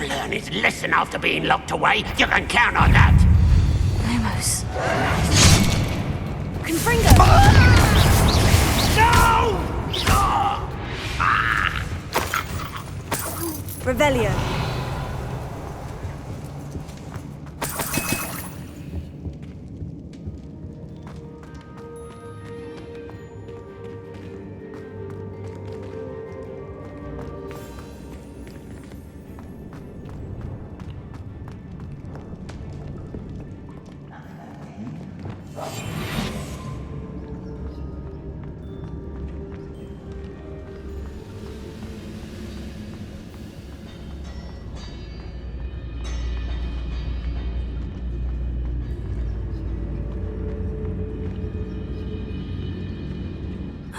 learn his lesson after being locked away. You can count on that. Lumos. Confringo! No! Revelio.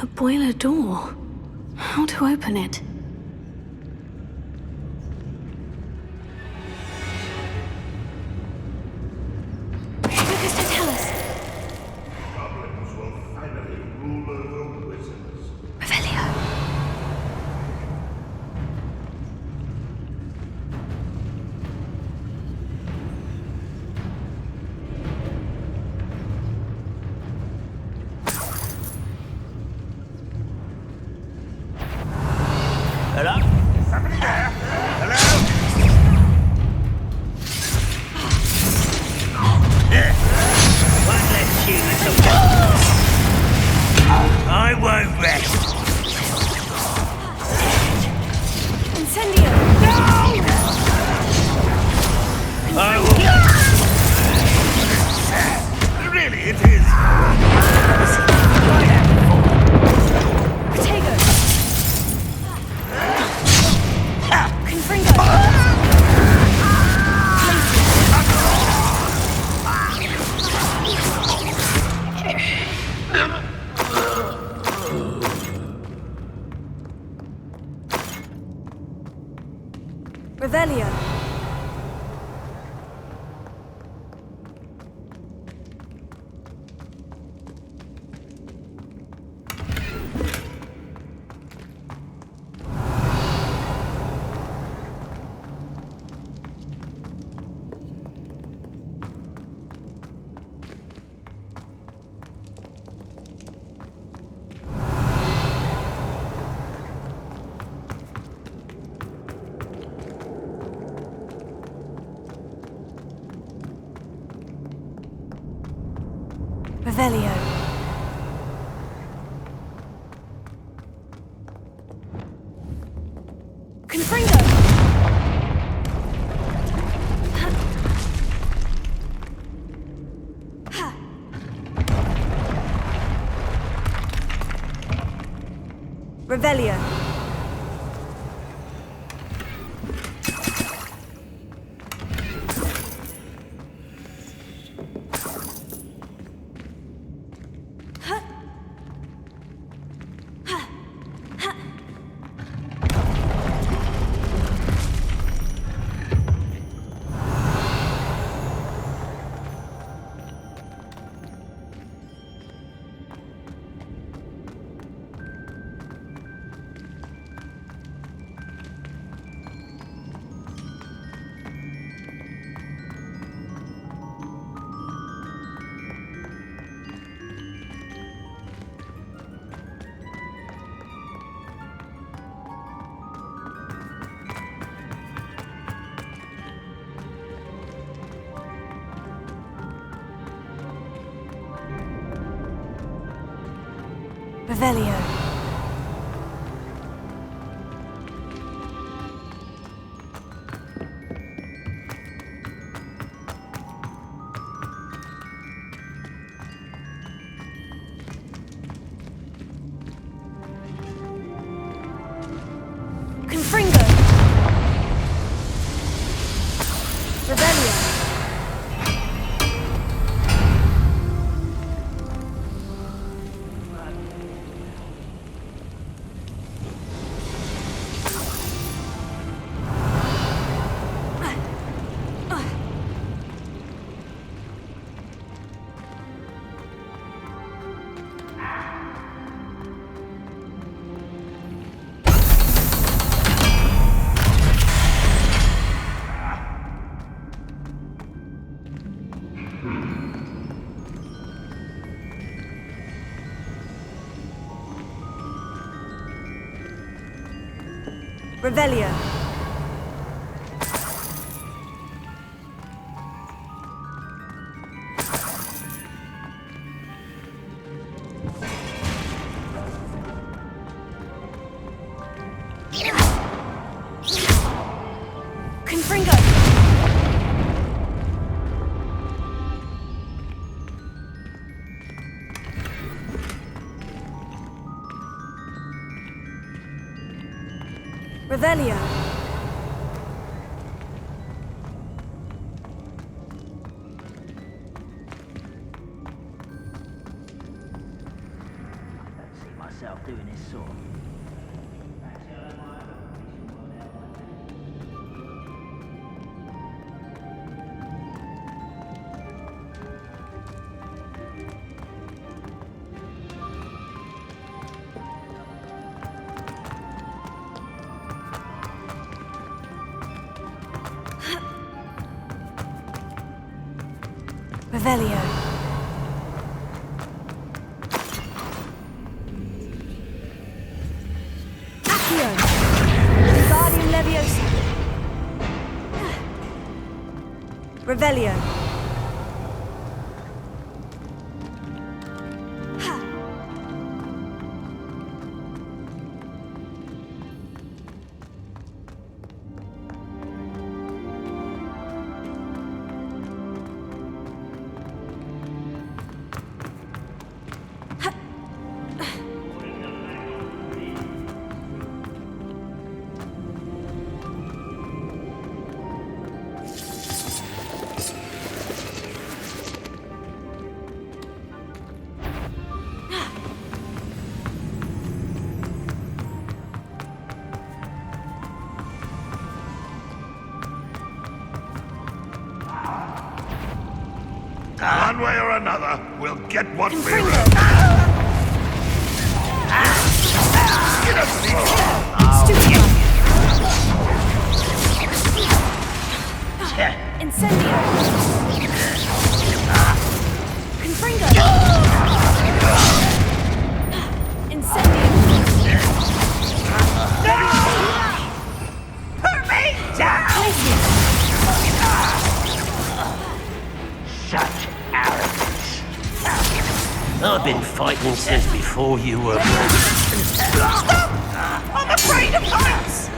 A boiler door. How to open it? Lucas, to tell us. Goblins will finally rule over wizards. Revelio. Hello? Somebody there? Hello? One less human to I won't rest. Incendio. I will. Really, it is. Protego. Confringo. Revelio. Revelio. Confringo. Revelio. Revelio. Confringo. Revelio. Revelio. Confringo. Revelio. Don't see myself doing this sort of. Revelio. Accio. Wingardium Leviosa. Revelio. One way or another, we'll get what we Confringo. earn. Get us Stupefy. Incendio. Confringo. Incendio. Put me down! Glacius. Such arrogance. I've been fighting since before you were born. Stop! I'm afraid of heights!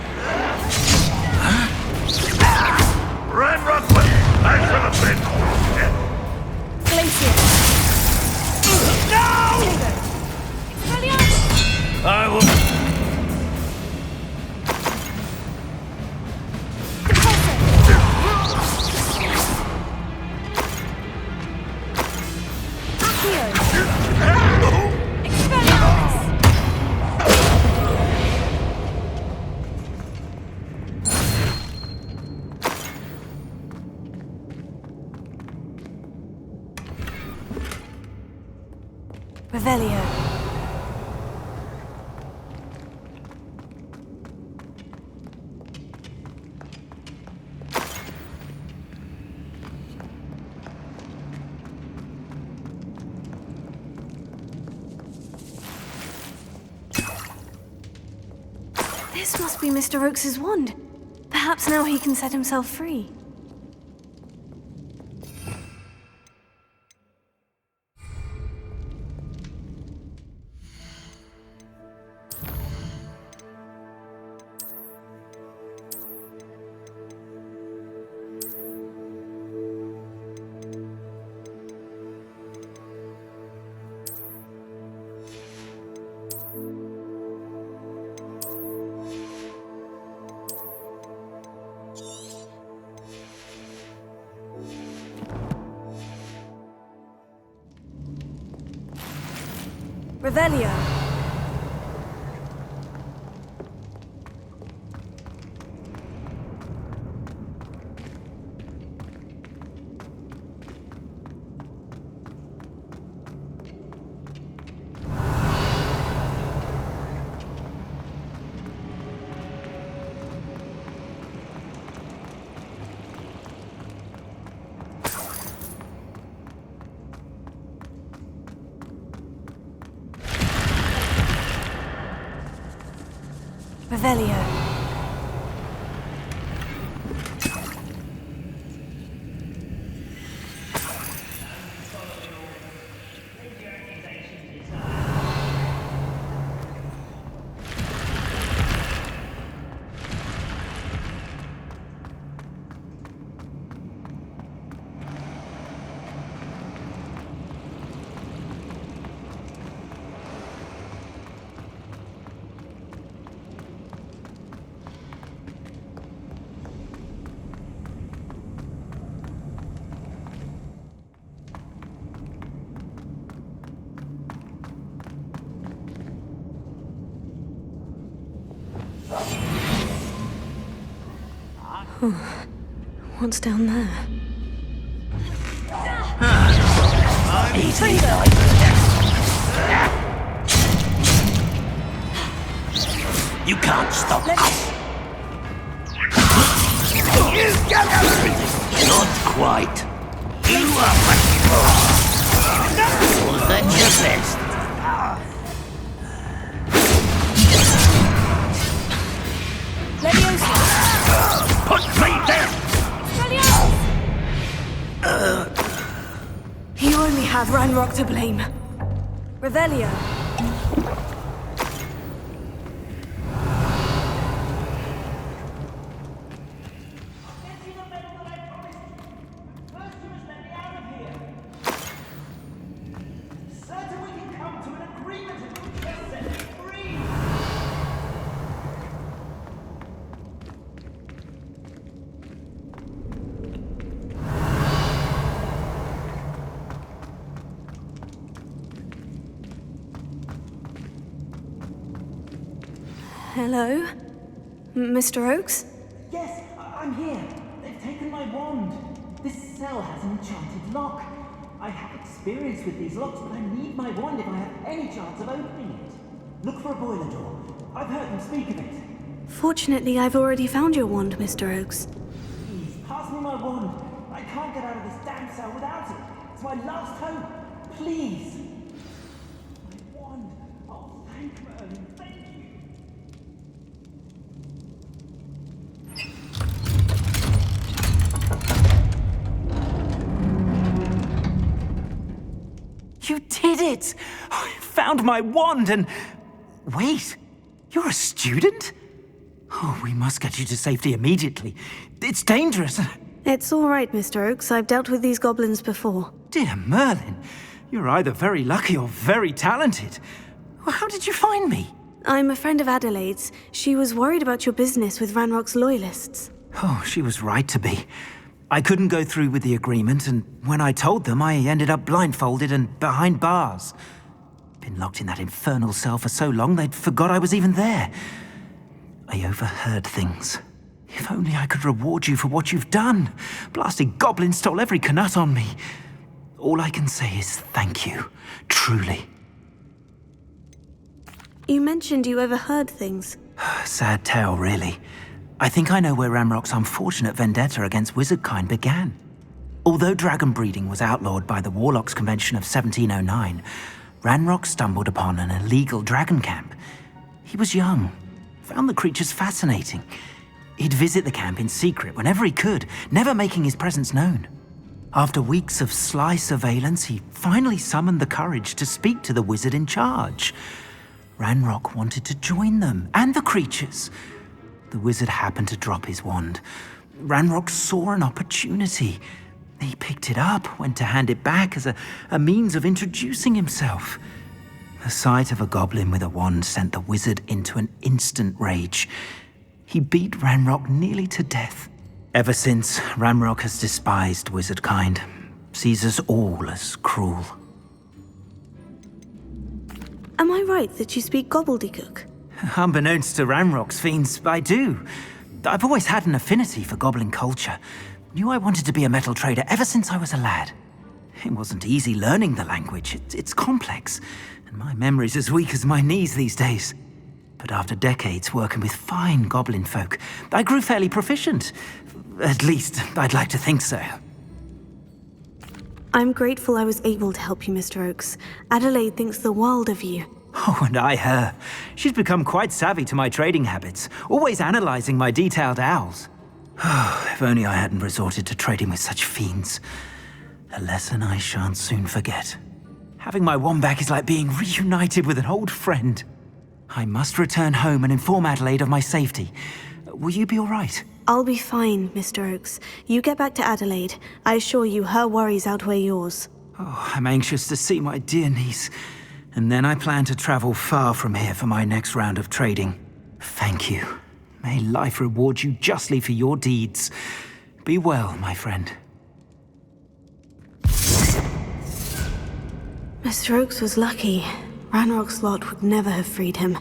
Red Ruffin! I should have been. Glacius. No! Expelliarmus. I will... Depulso. Accio. Expelliarmus. Revelio. This must be Mr. Oakes's wand. Perhaps now he can set himself free. Revelio. Revelio. What's down there? Easy. You can't stop us. Not quite. You are much more. More than your best. Put me down! You only have Ranrock to blame. Revelio. Hello? Mr. Oakes? Yes, I'm here. They've taken my wand. This cell has an enchanted lock. I have experience with these locks, but I need my wand if I have any chance of opening it. Look for a boiler door. I've heard them speak of it. Fortunately, I've already found your wand, Mr. Oakes. Please, pass me my wand. I can't get out of this damn cell without it. It's my last hope. Please. My wand. Oh, thank Merlin. Thank you. You did it! I found my wand and... Wait, you're a student? Oh, we must get you to safety immediately. It's dangerous. It's all right, Mr. Oakes. I've dealt with these goblins before. Dear Merlin, you're either very lucky or very talented. Well, how did you find me? I'm a friend of Adelaide's. She was worried about your business with Ranrock's loyalists. Oh, she was right to be. I couldn't go through with the agreement, and when I told them, I ended up blindfolded and behind bars. Been locked in that infernal cell for so long, they'd forgot I was even there. I overheard things. If only I could reward you for what you've done. Blasted goblin stole every canut on me. All I can say is thank you, truly. You mentioned you overheard things. Sad tale, really. I think I know where Ranrock's unfortunate vendetta against wizardkind began. Although dragon breeding was outlawed by the Warlocks Convention of 1709, Ranrock stumbled upon an illegal dragon camp. He was young, found the creatures fascinating. He'd visit the camp in secret whenever he could, never making his presence known. After weeks of sly surveillance, he finally summoned the courage to speak to the wizard in charge. Ranrock wanted to join them, and the creatures. The wizard happened to drop his wand. Ranrock saw an opportunity. He picked it up, went to hand it back as a means of introducing himself. The sight of a goblin with a wand sent the wizard into an instant rage. He beat Ranrock nearly to death. Ever since, Ranrock has despised wizardkind, sees us all as cruel. Am I right that you speak gobbledygook? Unbeknownst to Ranrock's fiends, I do. I've always had an affinity for goblin culture. Knew I wanted to be a metal trader ever since I was a lad. It wasn't easy learning the language. It's complex, and my memory's as weak as my knees these days. But after decades working with fine goblin folk, I grew fairly proficient. At least, I'd like to think so. I'm grateful I was able to help you, Mr. Oakes. Adelaide thinks the world of you. Oh, and I her. She's become quite savvy to my trading habits, always analyzing my detailed owls. If only I hadn't resorted to trading with such fiends. A lesson I shan't soon forget. Having my wand back is like being reunited with an old friend. I must return home and inform Adelaide of my safety. Will you be all right? I'll be fine, Mr. Oakes. You get back to Adelaide. I assure you her worries outweigh yours. Oh, I'm anxious to see my dear niece. And then I plan to travel far from here for my next round of trading. Thank you. May life reward you justly for your deeds. Be well, my friend. Mr. Oakes was lucky. Ranrock's lot would never have freed him.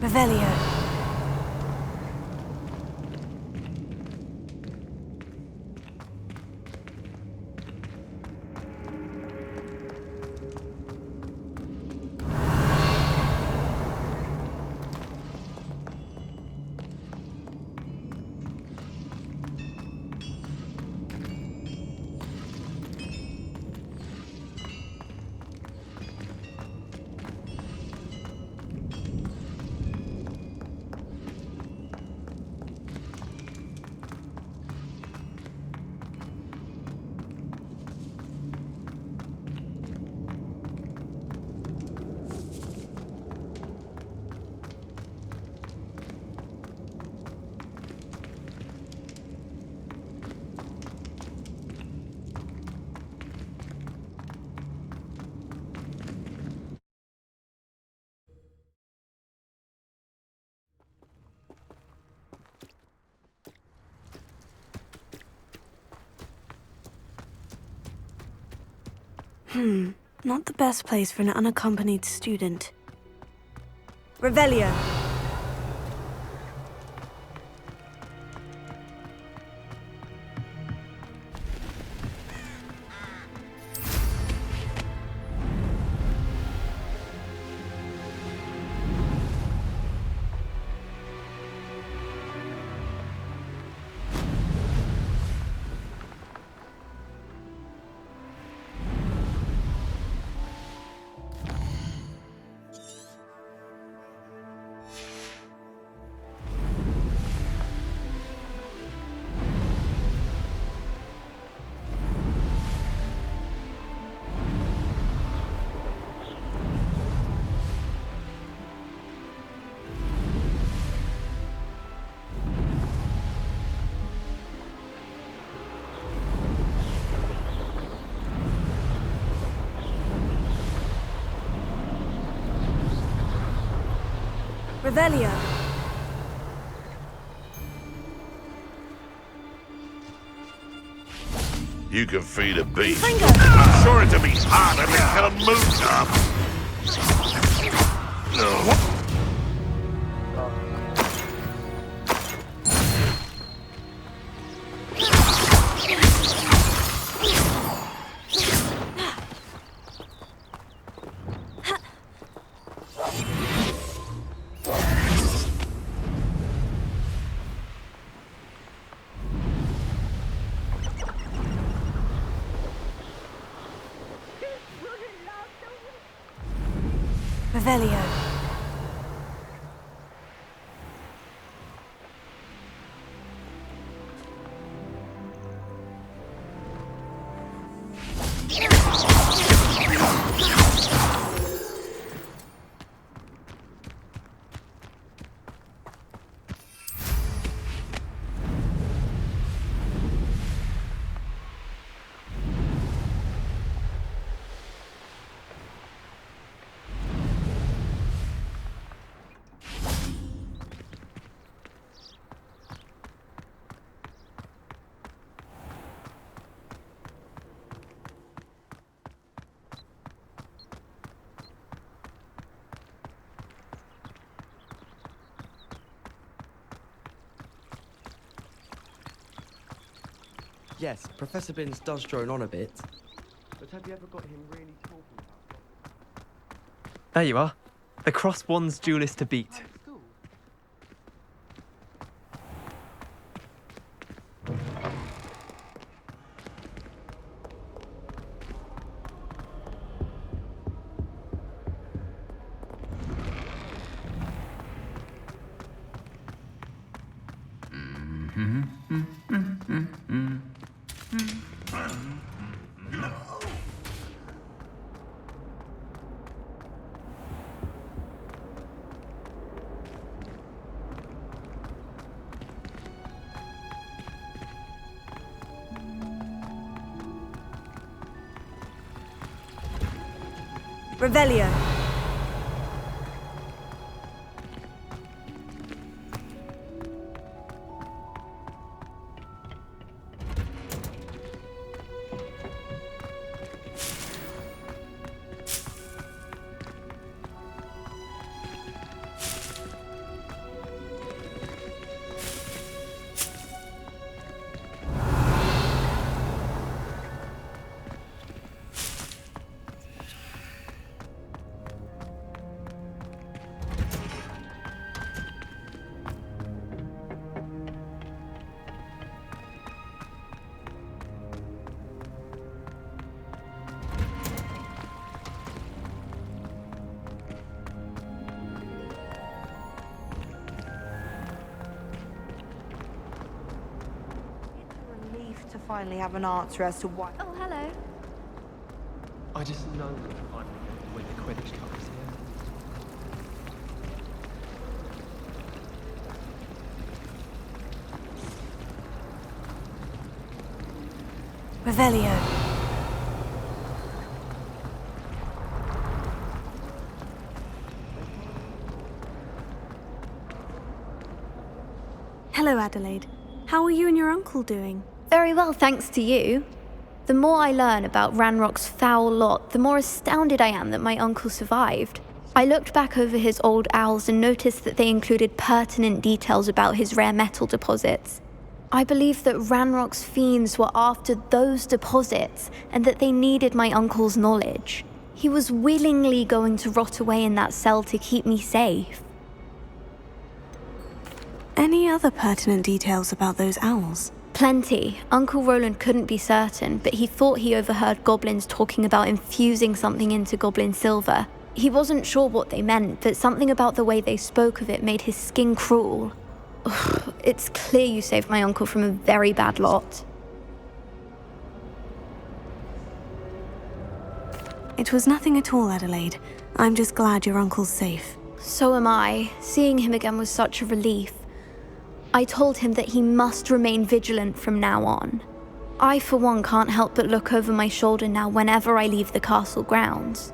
Revelio. Not the best place for an unaccompanied student. Revelio. Revelio. You can feed a beast. Finger. I'm sure it'll be harder to kill a moose up. No. Revelio. Yes, Professor Binns does drone on a bit. But have you ever got him really talking about... There you are. The Cross Wands duelist to beat. Revelio. finally have an answer as to why. Oh, hello. I just know that I'm going to win the Quidditch Cup this year. Revelio. Hello, Adelaide. How are you and your uncle doing? Very well, thanks to you. The more I learn about Ranrock's foul lot, the more astounded I am that my uncle survived. I looked back over his old owls and noticed that they included pertinent details about his rare metal deposits. I believe that Ranrock's fiends were after those deposits and that they needed my uncle's knowledge. He was willingly going to rot away in that cell to keep me safe. Any other pertinent details about those owls? Plenty. Uncle Roland couldn't be certain, but he thought he overheard goblins talking about infusing something into goblin silver. He wasn't sure what they meant, but something about the way they spoke of it made his skin crawl. Ugh, it's clear you saved my uncle from a very bad lot. It was nothing at all, Adelaide. I'm just glad your uncle's safe. So am I. Seeing him again was such a relief. I told him that he must remain vigilant from now on. I, for one, can't help but look over my shoulder now whenever I leave the castle grounds.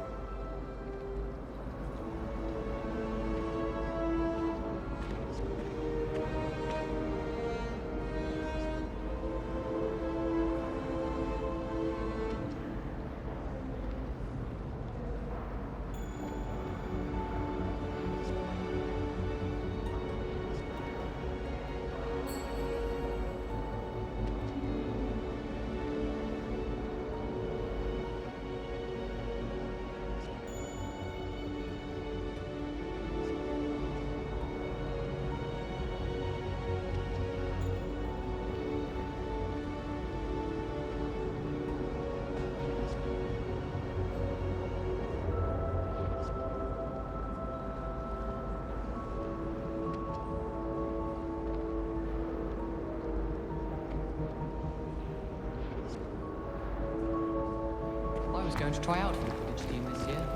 I was going to try out for the Quidditch team this year.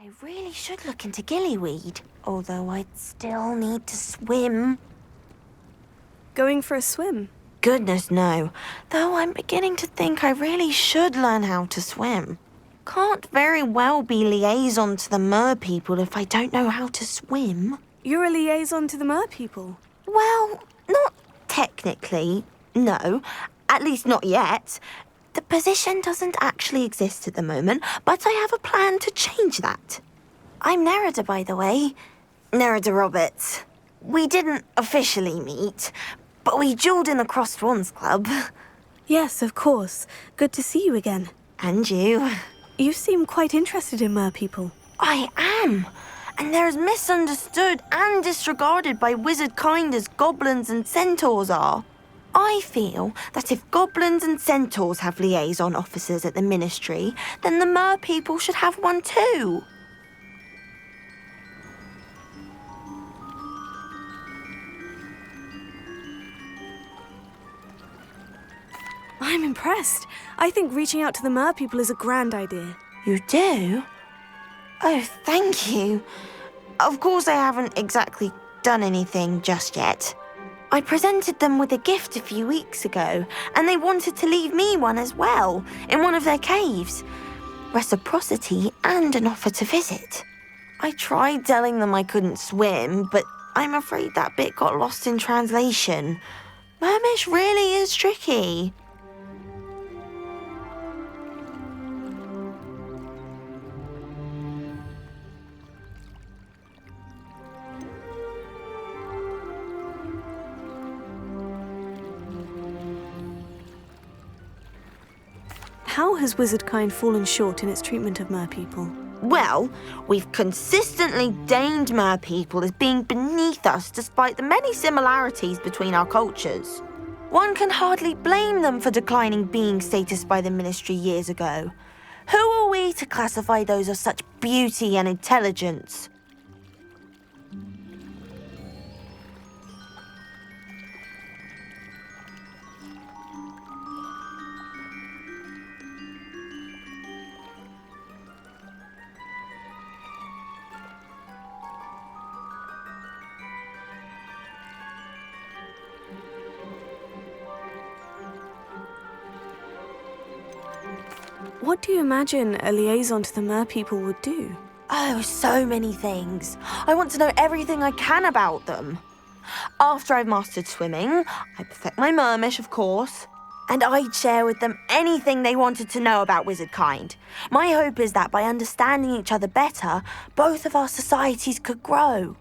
I really should look into gillyweed, although I'd still need to swim. Going for a swim? Goodness, no. Though I'm beginning to think I really should learn how to swim. Can't very well be liaison to the mer people if I don't know how to swim. You're a liaison to the mer people? Well, not technically, no. At least not yet. The position doesn't actually exist at the moment, but I have a plan to change that. I'm Nerida, by the way. Nerida Roberts. We didn't officially meet, but we duelled in the Crossed Wands Club. Yes, of course. Good to see you again. And you. You seem quite interested in mer people. I am. And they're as misunderstood and disregarded by wizard kind as goblins and centaurs are. I feel that if goblins and centaurs have liaison officers at the ministry, then the mer people should have one too. I'm impressed. I think reaching out to the mer people is a grand idea. You do? Oh, thank you. Of course I haven't exactly done anything just yet. I presented them with a gift a few weeks ago, and they wanted to leave me one as well, in one of their caves. Reciprocity and an offer to visit. I tried telling them I couldn't swim, but I'm afraid that bit got lost in translation. Mermish really is tricky. How has wizardkind fallen short in its treatment of merpeople? Well, we've consistently deemed merpeople as being beneath us despite the many similarities between our cultures. One can hardly blame them for declining being status by the Ministry years ago. Who are we to classify those of such beauty and intelligence? What do you imagine a liaison to the merpeople would do? Oh, so many things. I want to know everything I can about them. After I've mastered swimming, I perfect my mermish, of course, and I'd share with them anything they wanted to know about wizardkind. My hope is that by understanding each other better, both of our societies could grow.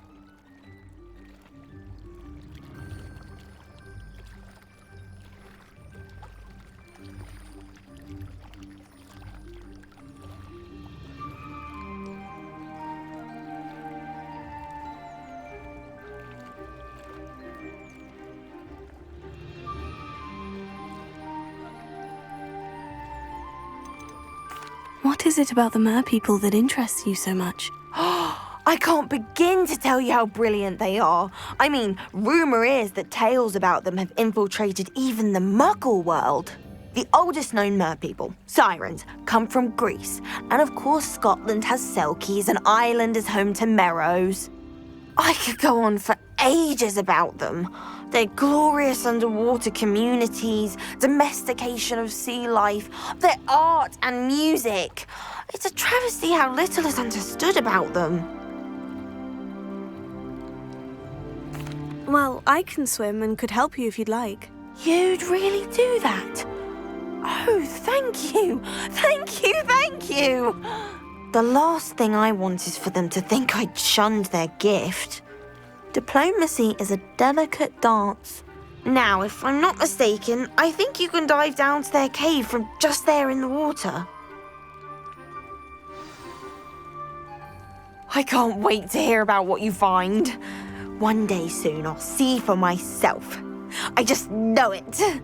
What is it about the merpeople that interests you so much? I can't begin to tell you how brilliant they are. I mean, rumour is that tales about them have infiltrated even the Muggle world. The oldest known merpeople, sirens, come from Greece. And of course Scotland has Selkies and Ireland is home to Merrows. I could go on for ages about them. Their glorious underwater communities, domestication of sea life, their art and music. It's a travesty how little is understood about them. Well, I can swim and could help you if you'd like. You'd really do that? Oh, thank you. Thank you, thank you. The last thing I want is for them to think I'd shunned their gift. Diplomacy is a delicate dance. Now, if I'm not mistaken, I think you can dive down to their cave from just there in the water. I can't wait to hear about what you find. One day soon, I'll see for myself. I just know it.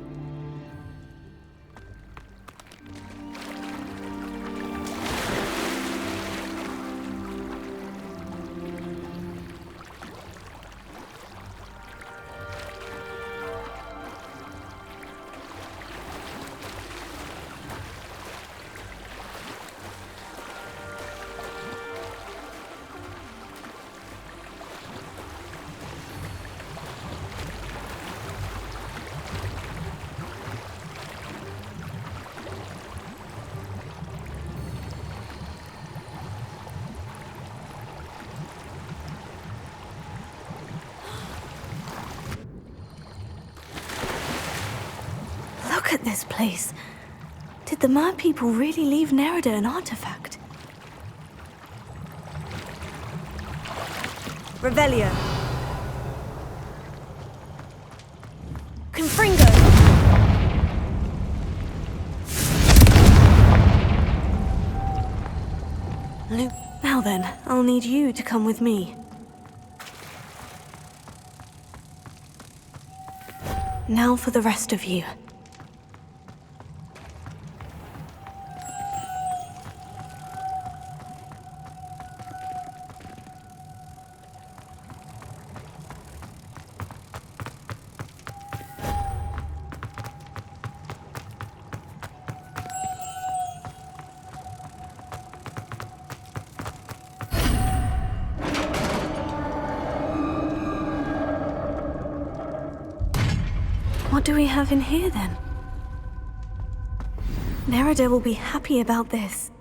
Look at this place. Did the merpeople really leave Nerida an artifact? Revelio. Confringo. Now then, I'll need you to come with me. Now for the rest of you. What do we have in here, then? Nerida will be happy about this.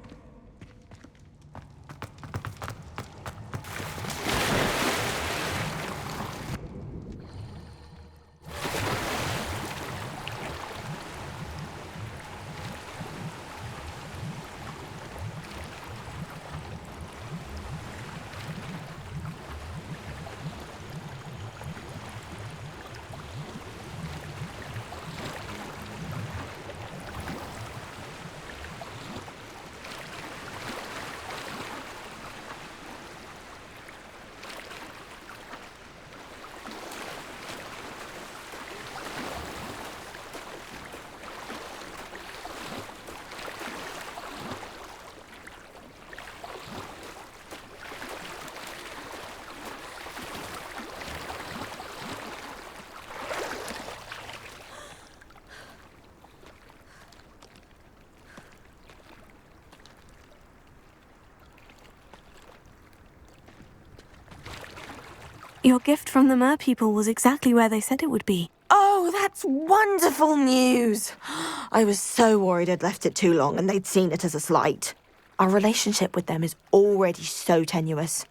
Your gift from the Mer people was exactly where they said it would be. Oh, that's wonderful news! I was so worried I'd left it too long and they'd seen it as a slight. Our relationship with them is already so tenuous.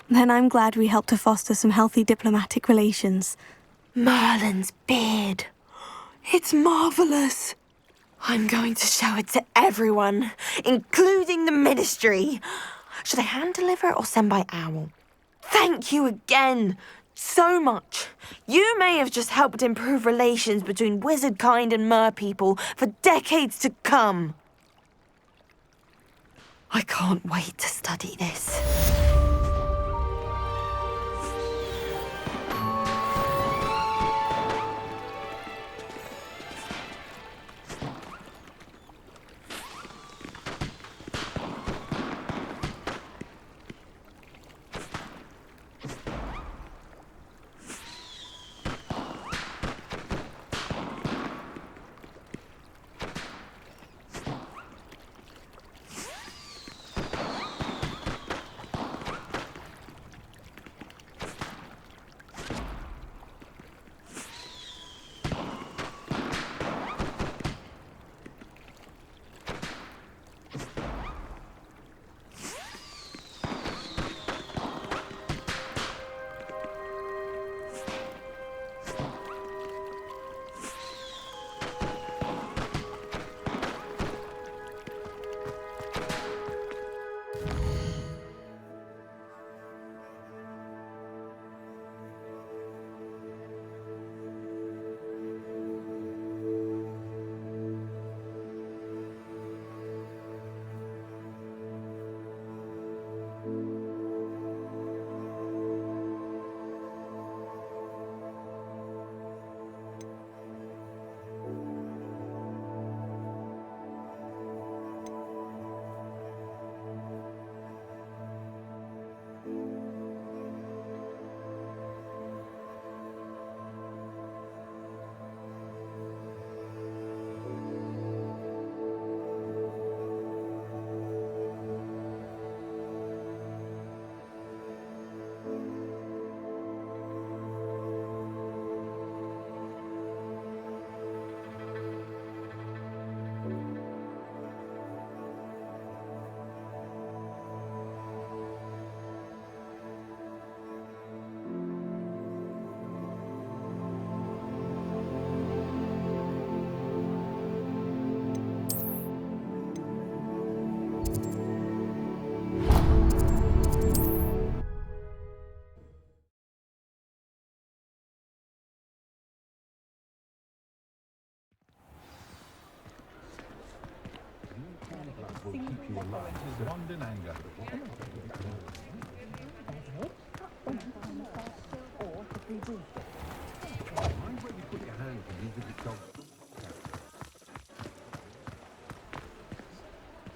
Then I'm glad we helped to foster some healthy diplomatic relations. Merlin's beard. It's marvellous. I'm going to show it to everyone, including the Ministry. Should I hand deliver or send by owl? Thank you again, so much. You may have just helped improve relations between wizard kind and mer people for decades to come. I can't wait to study this.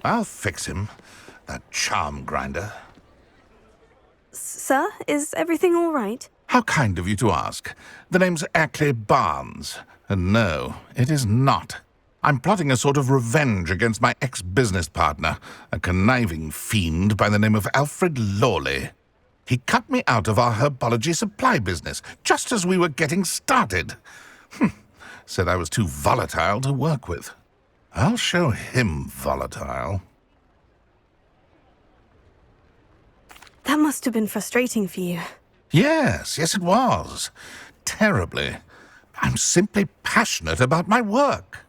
I'll fix him, that charm grinder. Sir, is everything all right? How kind of you to ask. The name's Ackley Barnes. And no, it is not. I'm plotting a sort of revenge against my ex-business partner, a conniving fiend by the name of Alfred Lawley. He cut me out of our herbology supply business, just as we were getting started. Said I was too volatile to work with. I'll show him volatile. That must have been frustrating for you. Yes, it was. Terribly. I'm simply passionate about my work.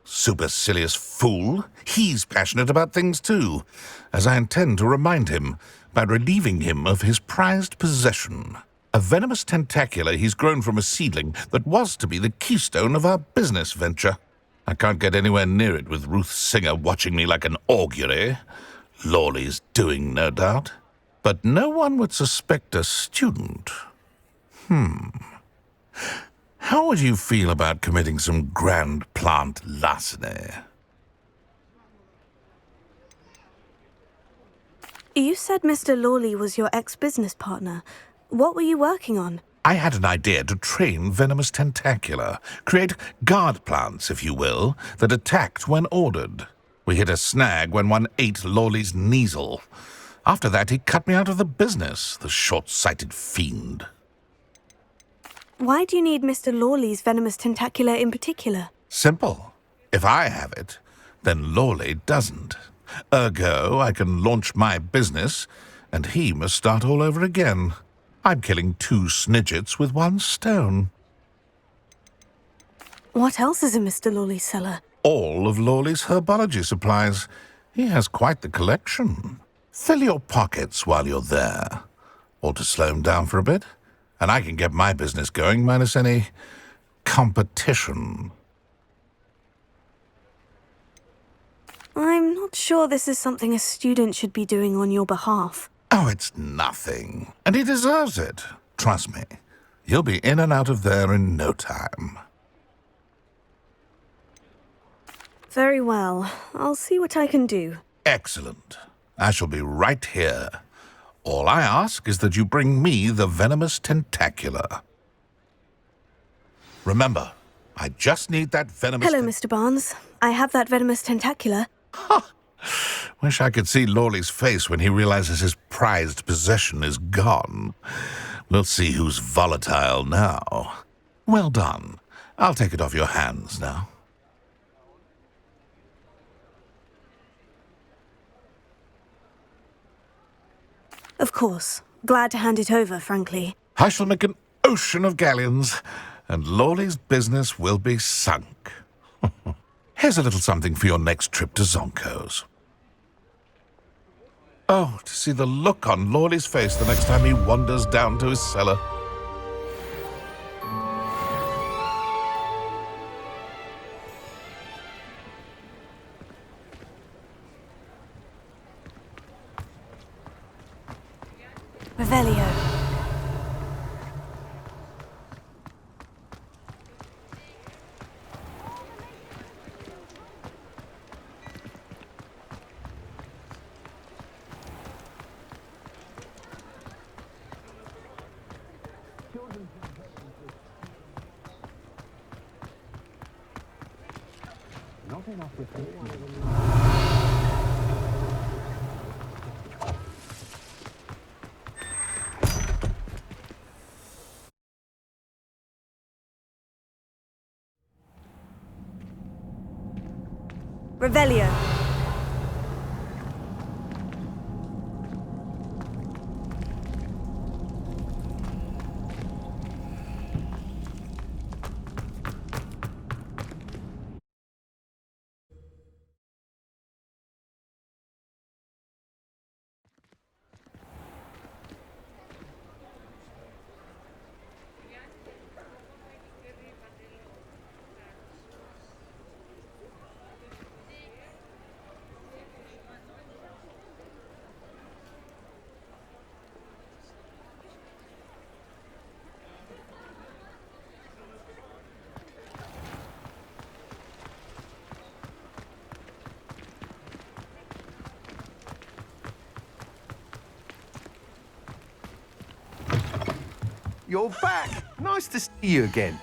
Supercilious fool. He's passionate about things too, as I intend to remind him by relieving him of his prized possession. A venomous tentacula he's grown from a seedling that was to be the keystone of our business venture. I can't get anywhere near it with Ruth Singer watching me like an augury. Lawley's doing, no doubt. But no one would suspect a student. How would you feel about committing some grand plant larceny? You said Mr. Lawley was your ex-business partner. What were you working on? I had an idea to train venomous tentacula, create guard plants, if you will, that attacked when ordered. We hit a snag when one ate Lawley's Kneasel. After that, he cut me out of the business, the short-sighted fiend. Why do you need Mr. Lawley's venomous tentacula in particular? Simple. If I have it, then Lawley doesn't. Ergo, I can launch my business, and he must start all over again. I'm killing 2 snidgets with 1 stone. What else is in Mr. Lawley's cellar? All of Lawley's herbology supplies. He has quite the collection. Fill your pockets while you're there. Or to slow him down for a bit, and I can get my business going minus any competition. I'm not sure this is something a student should be doing on your behalf. Oh, it's nothing. And he deserves it. Trust me. You'll be in and out of there in no time. Very well. I'll see what I can do. Excellent. I shall be right here. All I ask is that you bring me the venomous tentacula. Remember, I just need that venomous... Hello, Mr. Barnes. I have that venomous tentacula. Wish I could see Lawley's face when he realizes his prized possession is gone. We'll see who's volatile now. Well done. I'll take it off your hands now. Of course. Glad to hand it over, frankly. I shall make an ocean of galleons, and Lawley's business will be sunk. Here's a little something for your next trip to Zonko's. Oh, to see the look on Lawley's face the next time he wanders down to his cellar. Revelio. Revelio. You're back! Nice to see you again.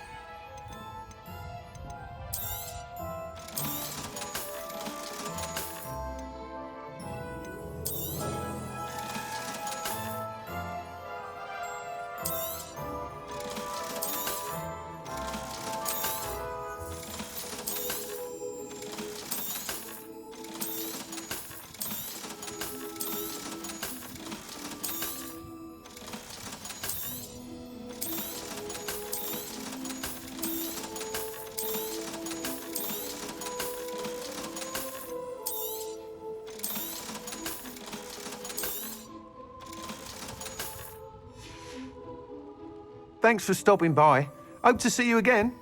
Thanks for stopping by. Hope to see you again.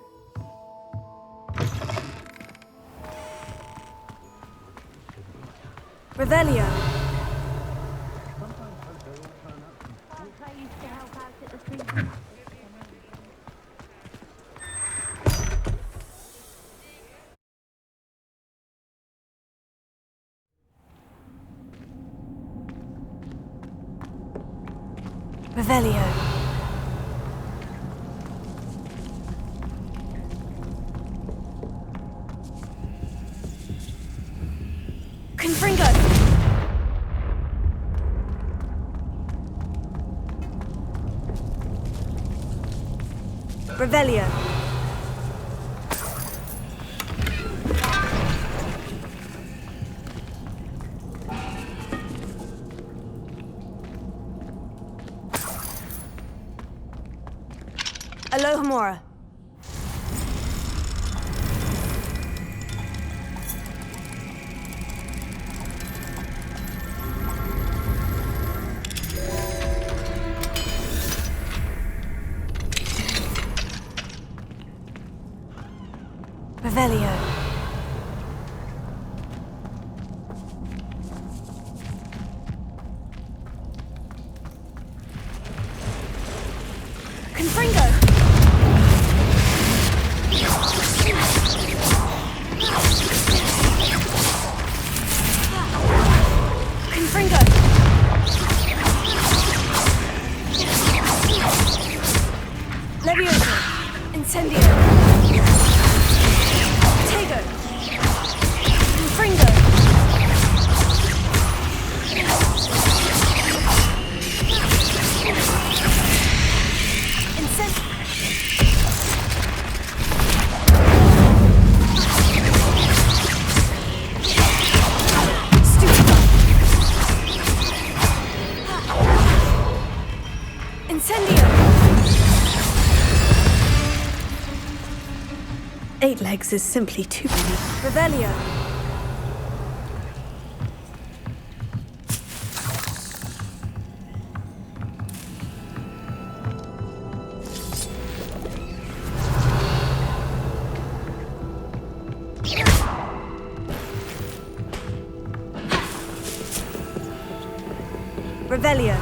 Revelio. Revelio. Revelio. Alohomora. Revelio. Confringo. Confringo. Levioso. Incendio. Tego. Confringo. Incendio! 8 legs is simply too many. Revelio! Revelio!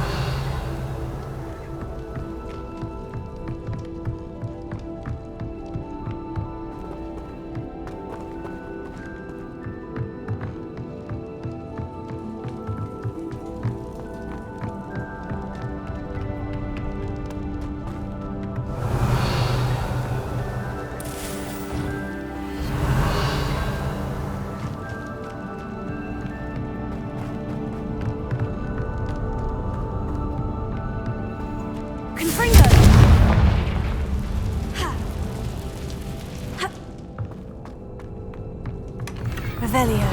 Confringo! Revelio!